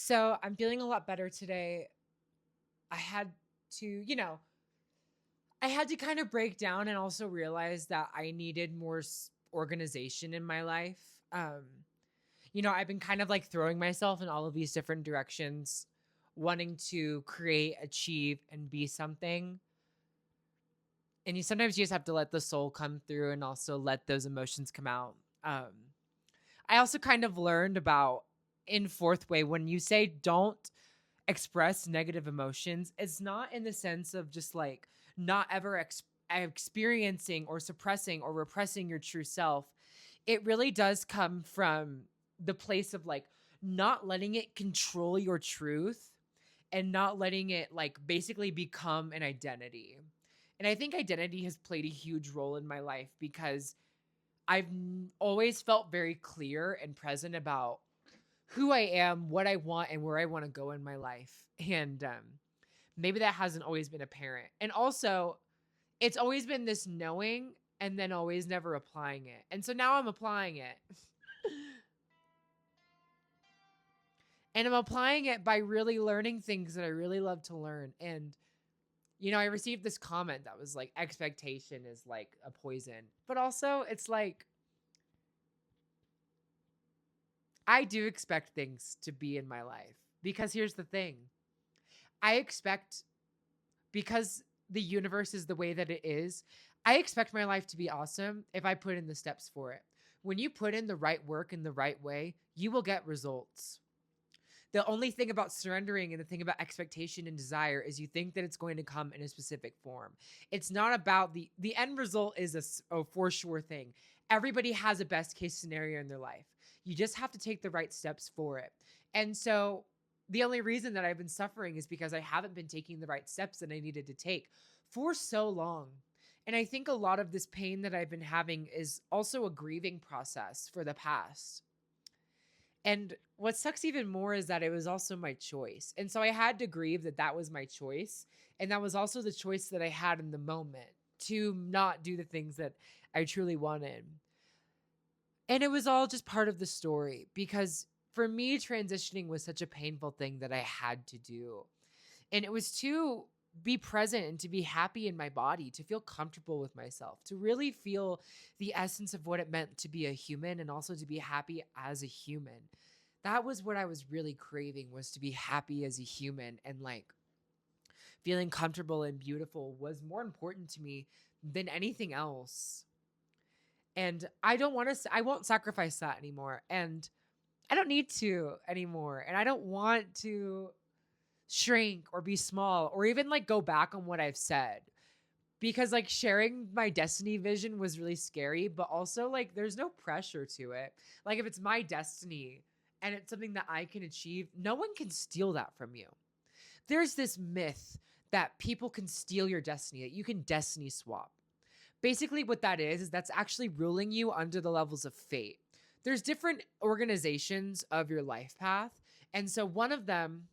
So I'm feeling a lot better today. I had to, I had to kind of break down and also realize that I needed more organization in my life. Um, I've been kind of like throwing myself in all of these different directions, wanting to create, achieve, and be something. And sometimes you just have to let the soul come through and also let those emotions come out. Um, I also kind of learned about in fourth way when you say don't express negative emotions, it's not in the sense of just like not ever experiencing or suppressing or repressing your true self. It really does come from the place of like not letting it control your truth and not letting it like basically become an identity. And I think identity has played a huge role in my life because always felt very clear and present about who I am, what I want, and where I want to go in my life. And maybe that hasn't always been apparent. And also, it's always been this knowing and then always never applying it. And so now I'm applying it. And I'm applying it by really learning things that I really love to learn. And, I received this comment that was like, expectation is like a poison. But also, it's like, I do expect things to be in my life. Because here's the thing I expect, because the universe is the way that it is, I expect my life to be awesome if I put in the steps for it. When you put in the right work in the right way, you will get results. The only thing about surrendering and the thing about expectation and desire is you think that it's going to come in a specific form. It's not about the end result is a for sure thing. Everybody has a best case scenario in their life. You just have to take the right steps for it. And so the only reason that I've been suffering is because I haven't been taking the right steps that I needed to take for so long. And I think a lot of this pain that I've been having is also a grieving process for the past. And what sucks even more is that it was also my choice. And so I had to grieve that that was my choice. And that was also the choice that I had in the moment to not do the things that I truly wanted. And it was all just part of the story because for me, transitioning was such a painful thing that I had to do. And it was to be present and to be happy in my body, to feel comfortable with myself, to really feel the essence of what it meant to be a human and also to be happy as a human. That was what I was really craving, was to be happy as a human, and like feeling comfortable and beautiful was more important to me than anything else. And I won't sacrifice that anymore. And I don't need to anymore. And I don't want to shrink or be small or even like go back on what I've said, because like sharing my destiny vision was really scary, but also like there's no pressure to it. Like if it's my destiny and it's something that I can achieve, no one can steal that from you. There's this myth that people can steal your destiny, that you can destiny swap. Basically, what that is that's actually ruling you under the levels of fate. There's different organizations of your life path. And so one of them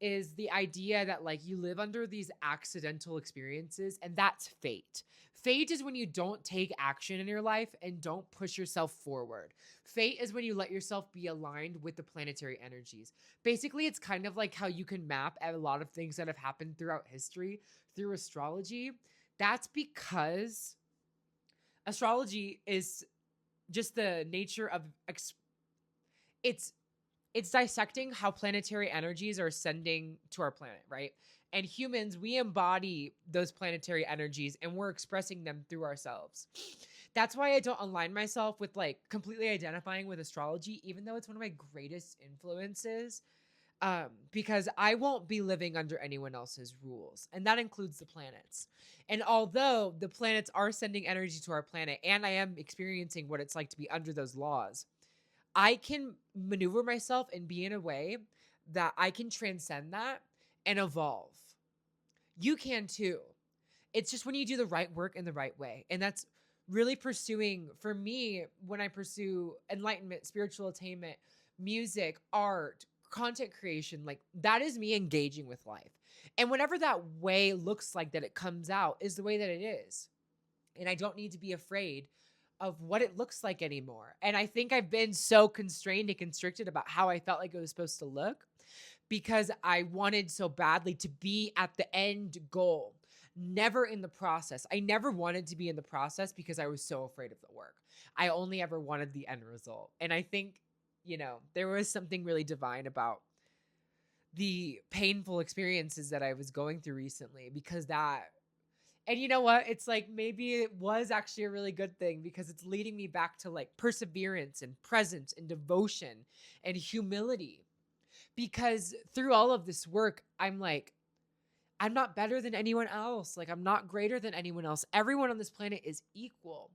is the idea that like you live under these accidental experiences, and that's fate. Fate is when you don't take action in your life and don't push yourself forward. Fate is when you let yourself be aligned with the planetary energies. Basically, it's kind of like how you can map a lot of things that have happened throughout history through astrology. That's because astrology is just the nature of it's it's dissecting how planetary energies are ascending to our planet, right? And humans, we embody those planetary energies and we're expressing them through ourselves. That's why I don't align myself with like completely identifying with astrology, even though it's one of my greatest influences. Because I won't be living under anyone else's rules, and that includes the planets. And although the planets are sending energy to our planet, and I am experiencing what it's like to be under those laws, I can maneuver myself and be in a way that I can transcend that and evolve. You can too. It's just when you do the right work in the right way. And that's really pursuing, for me, when I pursue enlightenment, spiritual attainment, music, art, content creation, like that is me engaging with life. And whatever that way looks like that it comes out is the way that it is. And I don't need to be afraid of what it looks like anymore. And I think I've been so constrained and constricted about how I felt like it was supposed to look because I wanted so badly to be at the end goal, never in the process. I never wanted to be in the process because I was so afraid of the work. I only ever wanted the end result. And I think, there was something really divine about the painful experiences that I was going through recently because that, and you know what? It's like maybe it was actually a really good thing because it's leading me back to like perseverance and presence and devotion and humility. Because through all of this work, I'm like, I'm not better than anyone else. Like, I'm not greater than anyone else. Everyone on this planet is equal.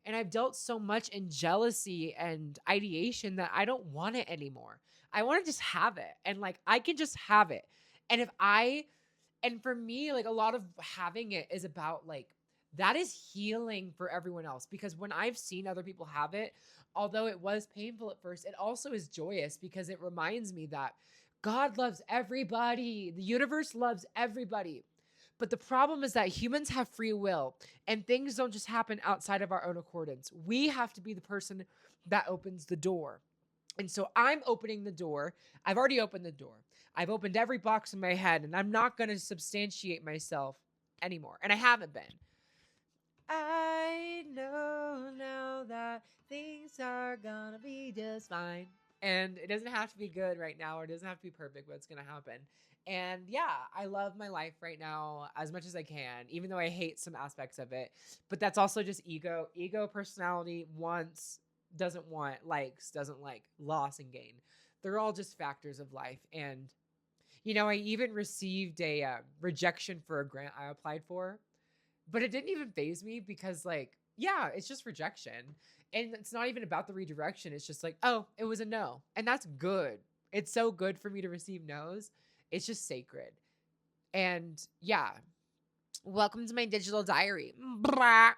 And I've dealt so much in jealousy and ideation that I don't want it anymore. I want to just have it. And like, I can just have it. And and for me, like, a lot of having it is about like, that is healing for everyone else. Because when I've seen other people have it, although it was painful at first, it also is joyous because it reminds me that God loves everybody. The universe loves everybody. But the problem is that humans have free will and things don't just happen outside of our own accordance. We have to be the person that opens the door. And so I'm opening the door. I've already opened the door. I've opened every box in my head and I'm not going to substantiate myself anymore. And I haven't been. I know now that things are gonna be just fine. And it doesn't have to be good right now, or it doesn't have to be perfect, but it's gonna happen. And yeah, I love my life right now as much as I can, even though I hate some aspects of it. But that's also just ego. Ego personality wants, doesn't want, likes, doesn't like loss and gain. They're all just factors of life. And, I even received a rejection for a grant I applied for, but it didn't even phase me because like, yeah, it's just rejection. And it's not even about the redirection. It's just like, oh, it was a no. And that's good. It's so good for me to receive no's. It's just sacred. And yeah, welcome to my digital diary. Blah.